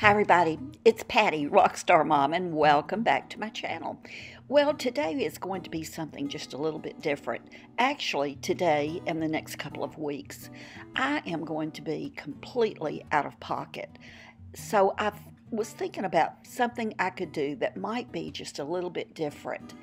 Hi everybody, it's Patti, Rockstar Mom, and welcome back to my channel. Well, today is going to be something just a little bit different. Actually, today and the next couple of weeks, I am going to be completely out of pocket. So I was thinking about something I could do that might be just a little bit different.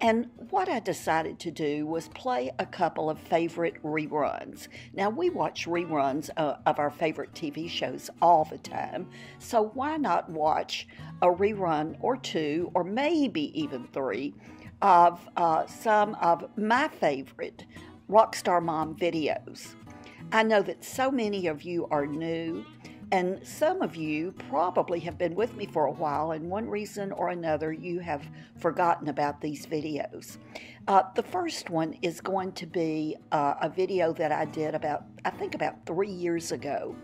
And what I decided to do was play a couple of favorite reruns. Now, we watch reruns of our favorite TV shows all the time, so why not watch a rerun or two, or maybe even three, of some of my favorite Rockstar Mom videos. I know that so many of you are new, and some of you probably have been with me for a while, and one reason or another you have forgotten about these videos. The first one is going to be a video that I did about 3 years ago.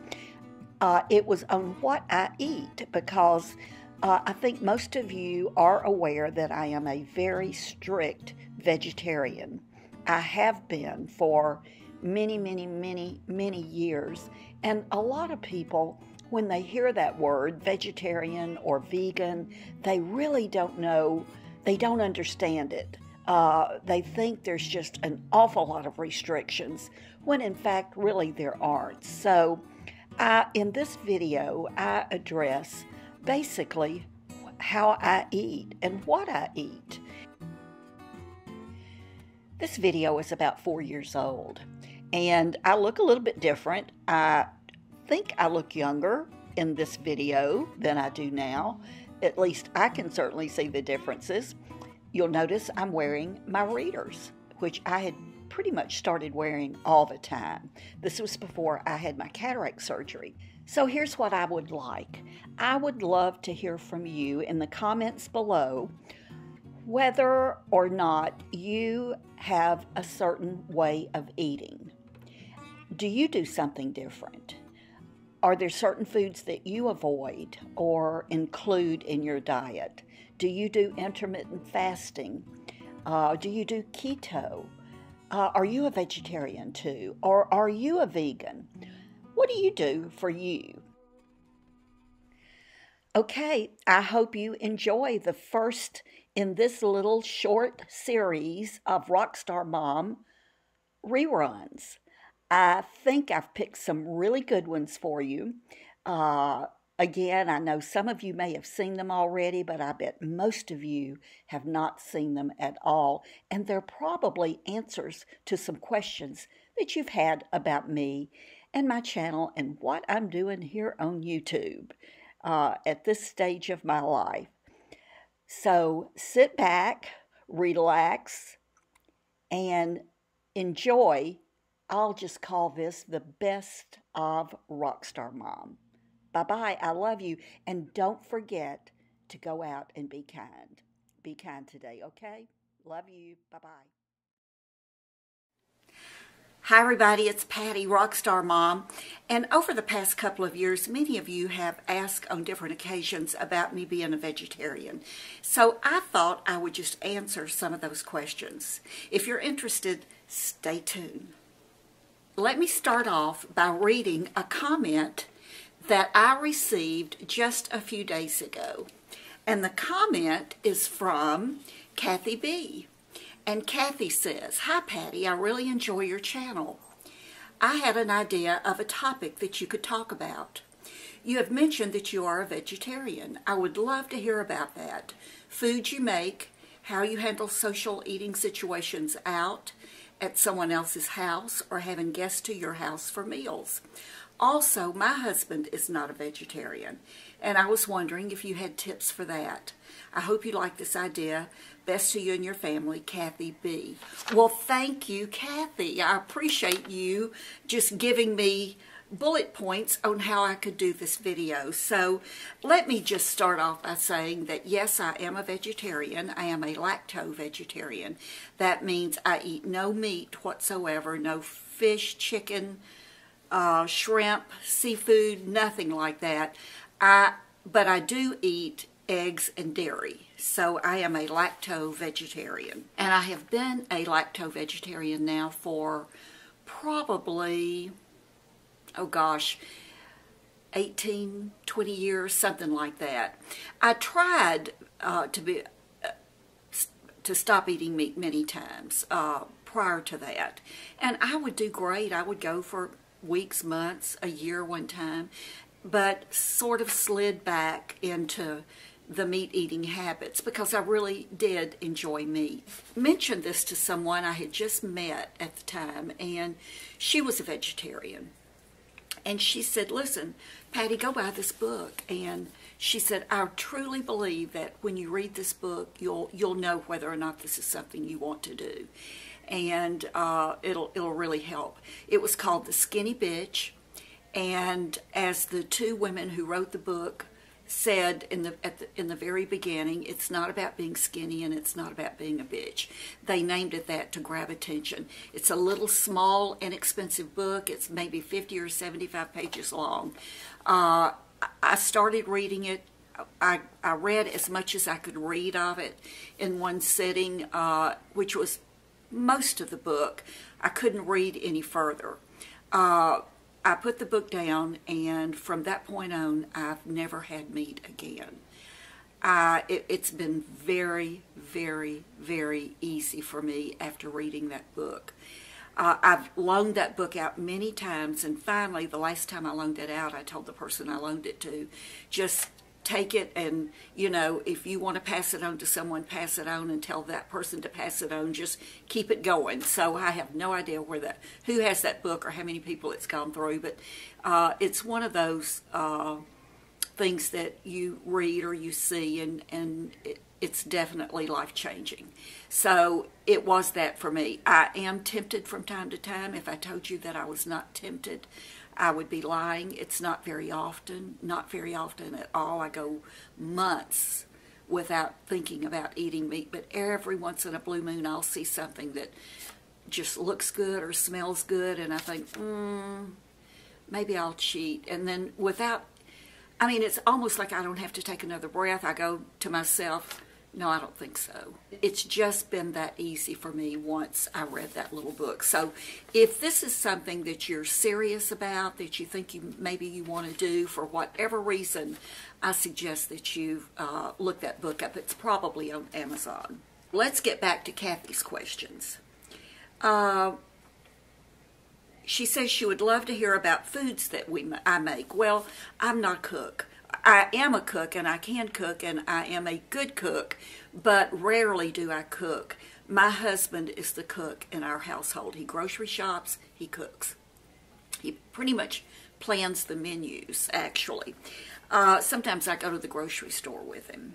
It was on what I eat, because I think most of you are aware that I am a very strict vegetarian. I have been for many years, and a lot of people, when they hear that word vegetarian or vegan, they really don't know, they don't understand it. They think there's just an awful lot of restrictions, when in fact really there aren't. So in this video I address basically how I eat and what I eat. This video is about 4 years old, and I look a little bit different. I think I look younger in this video than I do now. At least I can certainly see the differences. You'll notice I'm wearing my readers, which I had pretty much started wearing all the time. This was before I had my cataract surgery. So here's what I would like. I would love to hear from you in the comments below whether or not you have a certain way of eating. Do you do something different? Are there certain foods that you avoid or include in your diet? Do you do intermittent fasting? Do you do keto? Are you a vegetarian too? Or are you a vegan? What do you do for you? Okay, I hope you enjoy the first in this little short series of Rockstar Mom reruns. I think I've picked some really good ones for you. Again, I know some of you may have seen them already, but I bet most of you have not seen them at all. And they're probably answers to some questions that you've had about me and my channel and what I'm doing here on YouTube at this stage of my life. So sit back, relax, and enjoy. I'll just call this the best of Rockstar Mom. Bye-bye. I love you. And don't forget to go out and be kind. Be kind today, okay? Love you. Bye-bye. Hi everybody, it's Patti, Rockstar Mom, and over the past couple of years, many of you have asked on different occasions about me being a vegetarian. So I thought I would just answer some of those questions. If you're interested, stay tuned. Let me start off by reading a comment that I received just a few days ago. And the comment is from Kathy B. And Kathy says, "Hi Patti, I really enjoy your channel. I had an idea of a topic that you could talk about. You have mentioned that you are a vegetarian. I would love to hear about that. Foods you make, how you handle social eating situations out, at someone else's house, or having guests to your house for meals. Also, my husband is not a vegetarian, and I was wondering if you had tips for that. I hope you like this idea. Best to you and your family, Kathy B." Well, thank you, Kathy. I appreciate you just giving me bullet points on how I could do this video. So let me just start off by saying that yes, I am a vegetarian. I am a lacto vegetarian. That means I eat no meat whatsoever, no fish, chicken, shrimp, seafood, nothing like that. But I do eat eggs and dairy. So I am a lacto vegetarian. And I have been a lacto vegetarian now for probably, oh gosh, 18, 20 years, something like that. I tried to stop eating meat many times prior to that. And I would do great. I would go for weeks, months, a year one time, but sort of slid back into the meat eating habits because I really did enjoy meat. Mentioned this to someone I had just met at the time, and she was a vegetarian. And she said, listen, Patti, go buy this book. And she said, I truly believe that when you read this book, you'll know whether or not this is something you want to do. And it'll really help. It was called The Skinny Bitch. And as the two women who wrote the book said in the very beginning, it's not about being skinny and it's not about being a bitch. They named it that to grab attention. It's a little small, inexpensive book. It's maybe 50 or 75 pages long. I started reading it. I read as much as I could read of it in one sitting, which was most of the book. I couldn't read any further. I put the book down, and from that point on, I've never had meat again. It's been very, very, very easy for me after reading that book. I've loaned that book out many times, and finally, the last time I loaned it out, I told the person I loaned it to, just take it, and, you know, if you want to pass it on to someone, pass it on, and tell that person to pass it on. Just keep it going. So I have no idea who has that book or how many people it's gone through, but it's one of those things that you read or you see, and it's definitely life-changing. So it was that for me. I am tempted from time to time. If I told you that I was not tempted, I would be lying. It's not very often at all. I go months without thinking about eating meat, but every once in a blue moon I'll see something that just looks good or smells good, and I think, maybe I'll cheat. And then it's almost like I don't have to take another breath. I go to myself, no, I don't think so. It's just been that easy for me once I read that little book. So if this is something that you're serious about, that you think maybe you want to do for whatever reason, I suggest that you look that book up. It's probably on Amazon. Let's get back to Kathy's questions. She says she would love to hear about foods that I make. Well, I'm not a cook. I am a cook, and I can cook, and I am a good cook, but rarely do I cook. My husband is the cook in our household. He grocery shops, he cooks. He pretty much plans the menus, actually. Sometimes I go to the grocery store with him,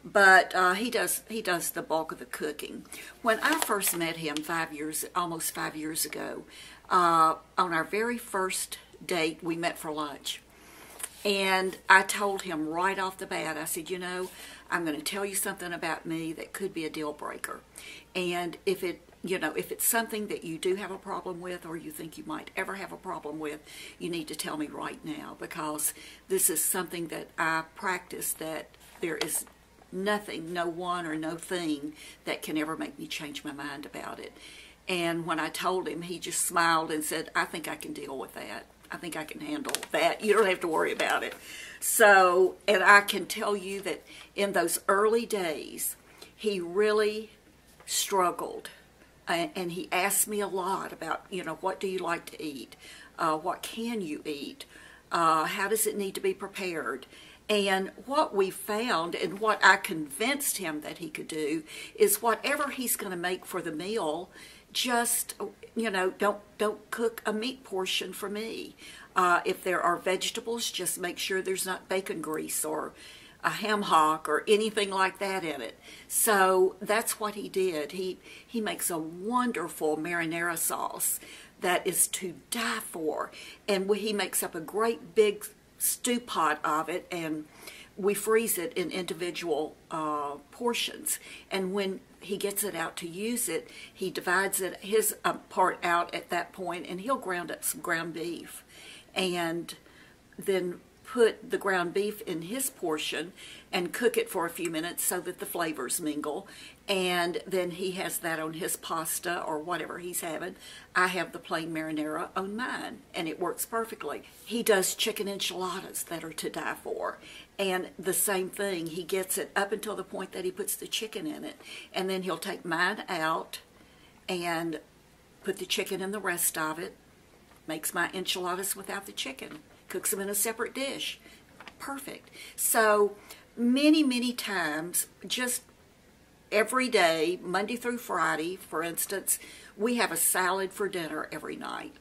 but he does the bulk of the cooking. When I first met him almost 5 years ago, on our very first date, we met for lunch. And I told him right off the bat, I said, you know, I'm going to tell you something about me that could be a deal breaker. And if it's something that you do have a problem with, or you think you might ever have a problem with, you need to tell me right now, because this is something that I practice, that there is nothing, no one or no thing that can ever make me change my mind about it. And when I told him, he just smiled and said, I think I can deal with that. I think I can handle that. You don't have to worry about it. So, and I can tell you that in those early days, he really struggled. And he asked me a lot about, you know, what do you like to eat? What can you eat? How does it need to be prepared? And what we found, and what I convinced him that he could do, is whatever he's going to make for the meal, just, you know, don't cook a meat portion for me. If there are vegetables, just make sure there's not bacon grease or a ham hock or anything like that in it. So that's what he did. He makes a wonderful marinara sauce that is to die for, and he makes up a great big stew pot of it, and we freeze it in individual portions. And when he gets it out to use it, he divides his part out at that point, and he'll ground up some ground beef, and then put the ground beef in his portion and cook it for a few minutes so that the flavors mingle. And then he has that on his pasta or whatever he's having. I have the plain marinara on mine, and it works perfectly. He does chicken enchiladas that are to die for. And the same thing, he gets it up until the point that he puts the chicken in it. And then he'll take mine out and put the chicken in the rest of it. Makes my enchiladas without the chicken. Cooks them in a separate dish. Perfect. So many, many times, just every day, Monday through Friday, for instance, we have a salad for dinner every night.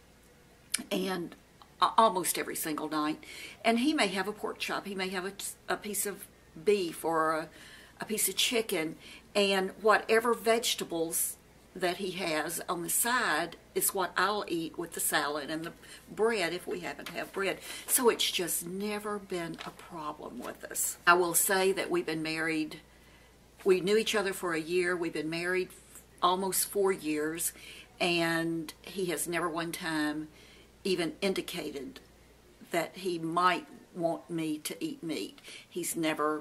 And almost every single night. And he may have a pork chop. He may have a piece of beef or a piece of chicken. And whatever vegetables that he has on the side is what I'll eat with the salad and the bread if we happen to have bread. So it's just never been a problem with us. I will say that we've been married, we knew each other for a year. We've been married almost 4 years, and he has never one time even indicated that he might want me to eat meat. He's never,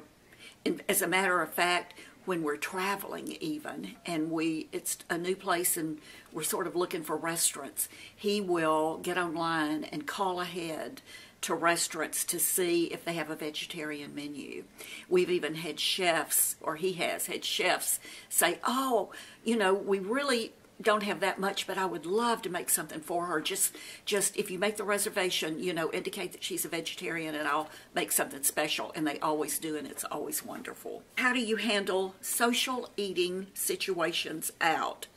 as a matter of fact, when we're traveling even, and it's a new place and we're sort of looking for restaurants, he will get online and call ahead to restaurants to see if they have a vegetarian menu. We've even had chefs, or he has had chefs say, oh, you know, we really don't have that much, but I would love to make something for her. Just if you make the reservation, you know, indicate that she's a vegetarian and I'll make something special. And they always do, and it's always wonderful. How do you handle social eating situations out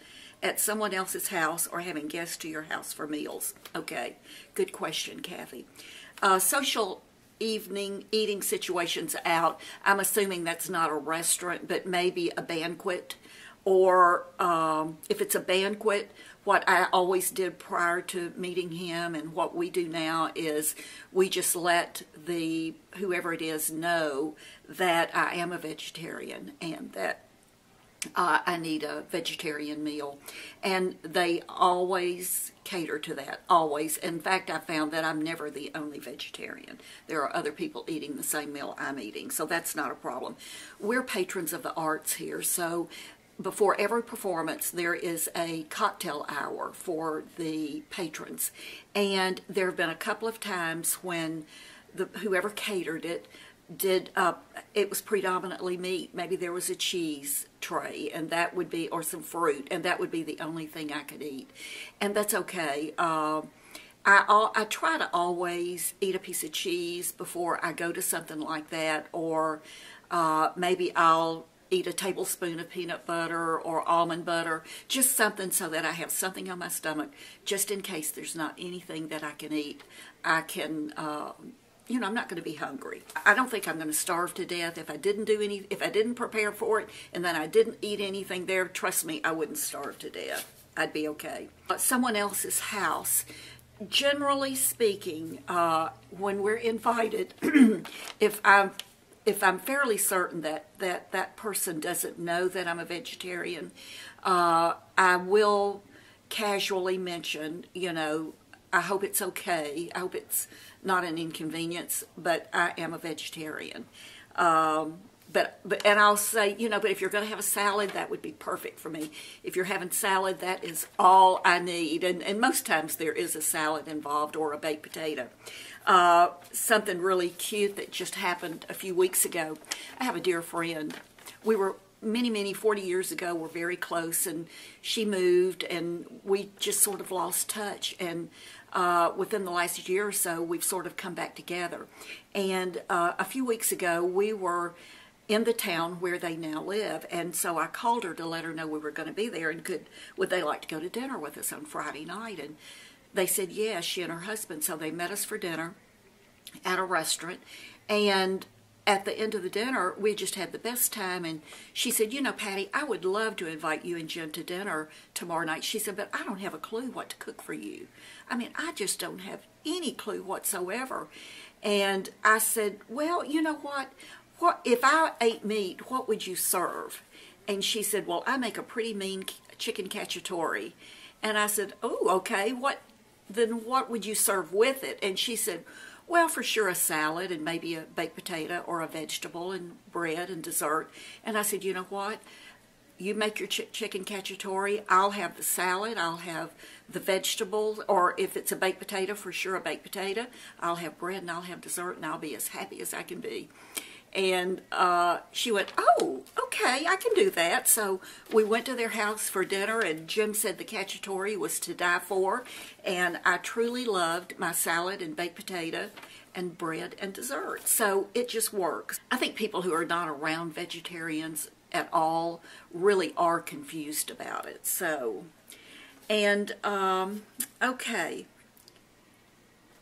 at someone else's house or having guests to your house for meals? Okay, good question, Kathy. Social evening eating situations out, I'm assuming that's not a restaurant, but maybe a banquet. Or if it's a banquet, what I always did prior to meeting him and what we do now is we just let whoever it is know that I am a vegetarian and that I need a vegetarian meal. And they always cater to that, always. In fact, I found that I'm never the only vegetarian. There are other people eating the same meal I'm eating, so that's not a problem. We're patrons of the arts here, so before every performance, there is a cocktail hour for the patrons. And there have been a couple of times when whoever catered it it was predominantly meat. Maybe there was a cheese tray, and that would be, or some fruit, and that would be the only thing I could eat. And that's okay. I try to always eat a piece of cheese before I go to something like that, or maybe I'll eat a tablespoon of peanut butter or almond butter, just something so that I have something on my stomach, just in case there's not anything that I can eat. I can, you know, I'm not going to be hungry. I don't think I'm going to starve to death. If I didn't prepare for it and then I didn't eat anything there, trust me, I wouldn't starve to death. I'd be okay. Someone else's house. Generally speaking, when we're invited, if I'm fairly certain that person doesn't know that I'm a vegetarian, I will casually mention, you know, I hope it's okay. I hope it's not an inconvenience, but I am a vegetarian. And I'll say, you know, but if you're going to have a salad, that would be perfect for me. If you're having salad, that is all I need. And most times there is a salad involved or a baked potato. Something really cute that just happened a few weeks ago. I have a dear friend. We were many 40 years ago, we're very close, and she moved, and we just sort of lost touch. And within the last year or so, we've sort of come back together. And a few weeks ago, we were in the town where they now live, and so I called her to let her know we were going to be there, and would they like to go to dinner with us on Friday night? And they said yes, she and her husband. So they met us for dinner at a restaurant, and at the end of the dinner, we just had the best time. And she said, you know, Patty, I would love to invite you and Jim to dinner tomorrow night. She said, but I don't have a clue what to cook for you. I mean, I just don't have any clue whatsoever. And I said, well, you know what if I ate meat, what would you serve? And she said, well, I make a pretty mean chicken cacciatore. And I said, oh, okay, what would you serve with it? And she said, Well, for sure a salad and maybe a baked potato or a vegetable and bread and dessert. And I said, you know what? You make your chicken cacciatore, I'll have the salad, I'll have the vegetables, or if it's a baked potato, for sure a baked potato. I'll have bread and I'll have dessert and I'll be as happy as I can be. And she went, oh, okay, I can do that. So we went to their house for dinner, and Jim said the cacciatore was to die for. And I truly loved my salad and baked potato and bread and dessert. So it just works. I think people who are not around vegetarians at all really are confused about it. So, and okay,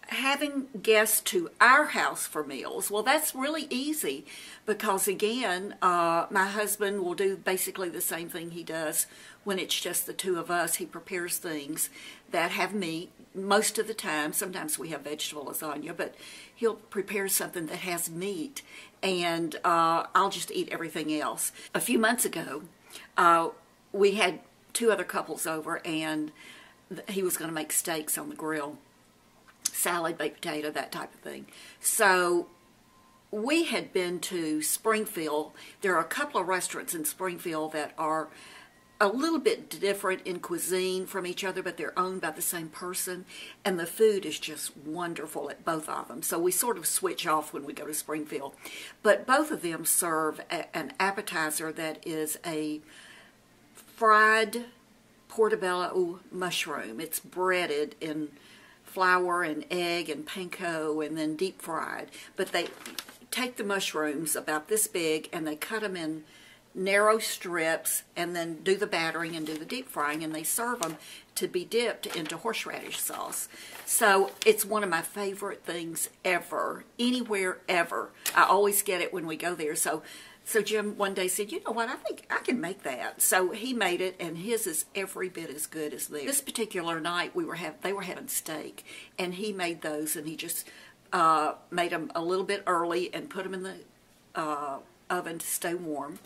having guests to our house for meals, well, that's really easy because, again, my husband will do basically the same thing he does when it's just the two of us. He prepares things that have meat most of the time. Sometimes we have vegetable lasagna, but he'll prepare something that has meat, and I'll just eat everything else. A few months ago, we had two other couples over, and he was going to make steaks on the grill. Salad, baked potato, that type of thing. So we had been to Springfield. There are a couple of restaurants in Springfield that are a little bit different in cuisine from each other, but they're owned by the same person, and the food is just wonderful at both of them. So we sort of switch off when we go to Springfield. But both of them serve an appetizer that is a fried portobello mushroom. It's breaded in flour and egg and panko and then deep fried. But they take the mushrooms about this big and they cut them in narrow strips and then do the battering and do the deep frying, and they serve them to be dipped into horseradish sauce. So it's one of my favorite things ever, anywhere ever. I always get it when we go there. So Jim one day said, you know what, I think I can make that. So he made it, and his is every bit as good as theirs. This particular night they were having steak, and he made those, and he just made them a little bit early and put them in the oven to stay warm.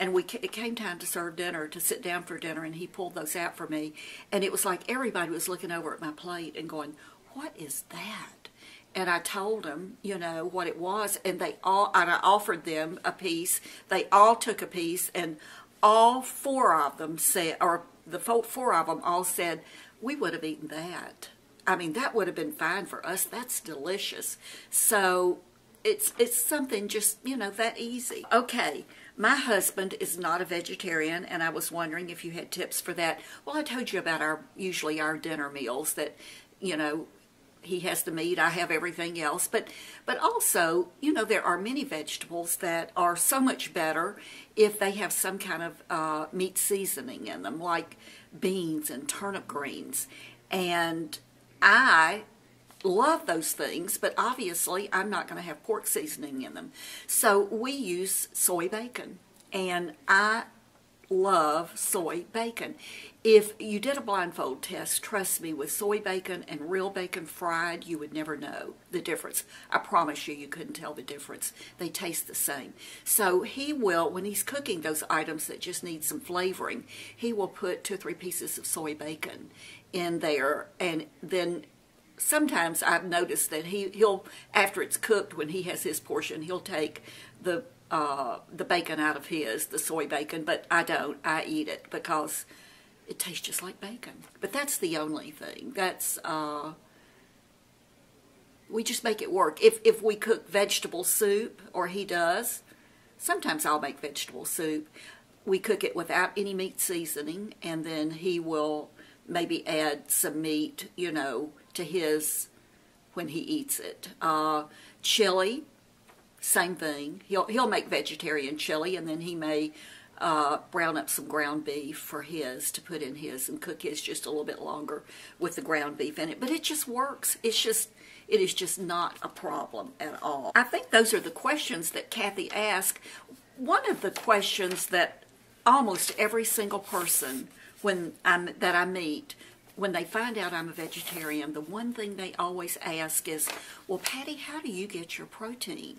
And it came time to serve dinner, to sit down for dinner, and he pulled those out for me. And it was like everybody was looking over at my plate and going, what is that? And I told them, you know, what it was, and I offered them a piece. They all took a piece, and all four of them said, or the four of them all said, we would have eaten that. I mean, that would have been fine for us. That's delicious. So it's something just, you know, that easy. Okay, my husband is not a vegetarian, and I was wondering if you had tips for that. Well, I told you about usually our dinner meals that, you know, he has the meat, I have everything else. But also, you know, there are many vegetables that are so much better if they have some kind of meat seasoning in them, like beans and turnip greens. And I love those things, but obviously I'm not going to have pork seasoning in them. So we use soy bacon, and I love soy bacon. If you did a blindfold test, trust me, with soy bacon and real bacon fried, you would never know the difference. I promise you, you couldn't tell the difference. They taste the same. So he will, when he's cooking those items that just need some flavoring, he will put 2 or 3 pieces of soy bacon in there, and then sometimes I've noticed that he'll, after it's cooked, when he has his portion, he'll take the bacon out of his, the soy bacon, but I don't. I eat it because it tastes just like bacon. But that's the only thing. That's, we just make it work. If we cook vegetable soup, or he does, sometimes I'll make vegetable soup. We cook it without any meat seasoning, and then he will maybe add some meat, you know, to his when he eats it. Chili, same thing. He'll make vegetarian chili, and then he may brown up some ground beef for his to put in his, and cook his just a little bit longer with the ground beef in it. But it just works. It is just not a problem at all. I think those are the questions that Kathy asked. One of the questions that almost every single person that I meet, when they find out I'm a vegetarian, the one thing they always ask is, well, Patty, how do you get your protein?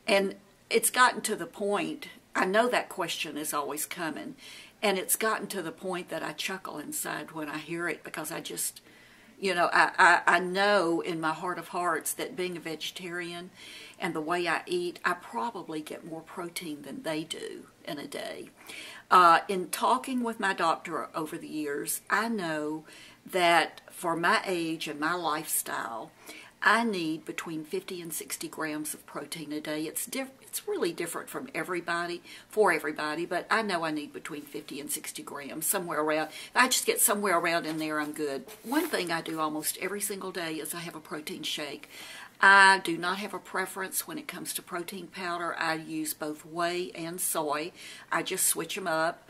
And it's gotten to the point, I know that question is always coming, and it's gotten to the point that I chuckle inside when I hear it, because I just, You know, I know in my heart of hearts that being a vegetarian and the way I eat, I probably get more protein than they do in a day. In talking with my doctor over the years, I know that for my age and my lifestyle, I need between 50 and 60 grams of protein a day. It's really different for everybody, but I know I need between 50 and 60 grams, somewhere around. If I just get somewhere around in there, I'm good. One thing I do almost every single day is I have a protein shake. I do not have a preference when it comes to protein powder. I use both whey and soy. I just switch them up,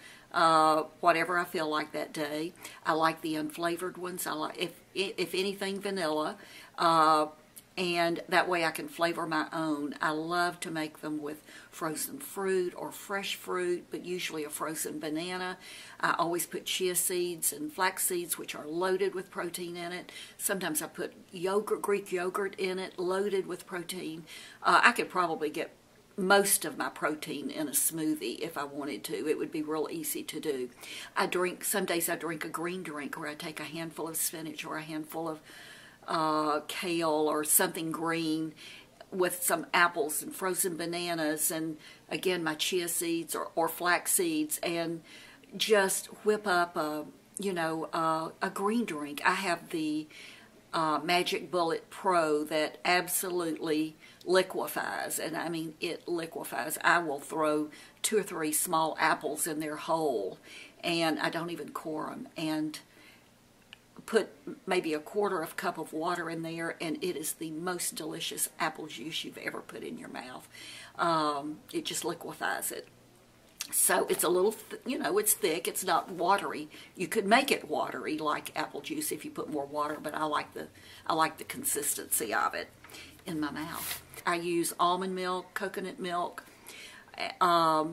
whatever I feel like that day. I like the unflavored ones. I like, if anything, vanilla. And that way I can flavor my own. I love to make them with frozen fruit or fresh fruit, but usually a frozen banana. I always put chia seeds and flax seeds, which are loaded with protein in it. Sometimes I put yogurt, Greek yogurt in it, loaded with protein. I could probably get most of my protein in a smoothie if I wanted to. It would be real easy to do. Some days I drink a green drink where I take a handful of spinach or a handful of kale or something green with some apples and frozen bananas and again my chia seeds or flax seeds, and just whip up a green drink. I have the Magic Bullet Pro that absolutely liquefies, and I mean it liquefies. I will throw 2 or 3 small apples in there whole, and I don't even core them, and put maybe a 1/4 cup of water in there, and it is the most delicious apple juice you've ever put in your mouth. It just liquefies it. So it's a little, it's thick. It's not watery. You could make it watery like apple juice if you put more water, but I like the consistency of it in my mouth. I use almond milk, coconut milk. I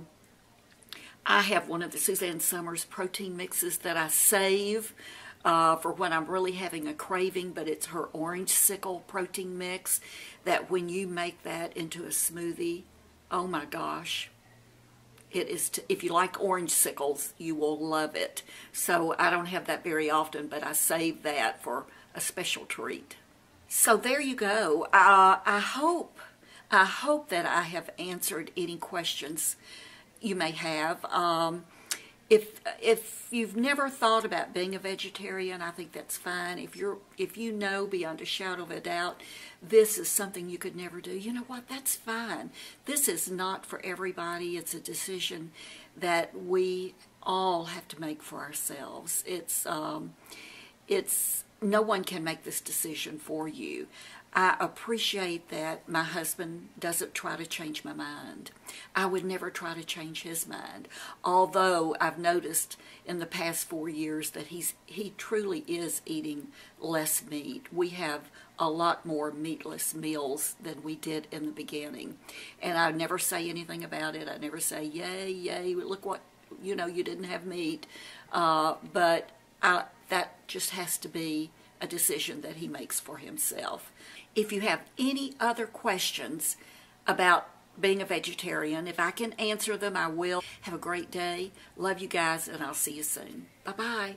have one of the Suzanne Summers protein mixes that I save for when I'm really having a craving, but it's her orange sickle protein mix that when you make that into a smoothie, oh my gosh, it is. If you like orange sickles, you will love it. So I don't have that very often, but I save that for a special treat. So there you go. I hope that I have answered any questions you may have. If you've never thought about being a vegetarian, I think that's fine. If you know beyond a shadow of a doubt this is something you could never do, you know what? That's fine. This is not for everybody. It's a decision that we all have to make for ourselves. No one can make this decision for you. I appreciate that my husband doesn't try to change my mind. I would never try to change his mind. Although I've noticed in the past 4 years that he truly is eating less meat. We have a lot more meatless meals than we did in the beginning. And I never say anything about it. I never say, yay, yay, look what, you didn't have meat. But that just has to be a decision that he makes for himself. If you have any other questions about being a vegetarian, if I can answer them, I will. Have a great day. Love you guys, and I'll see you soon. Bye-bye.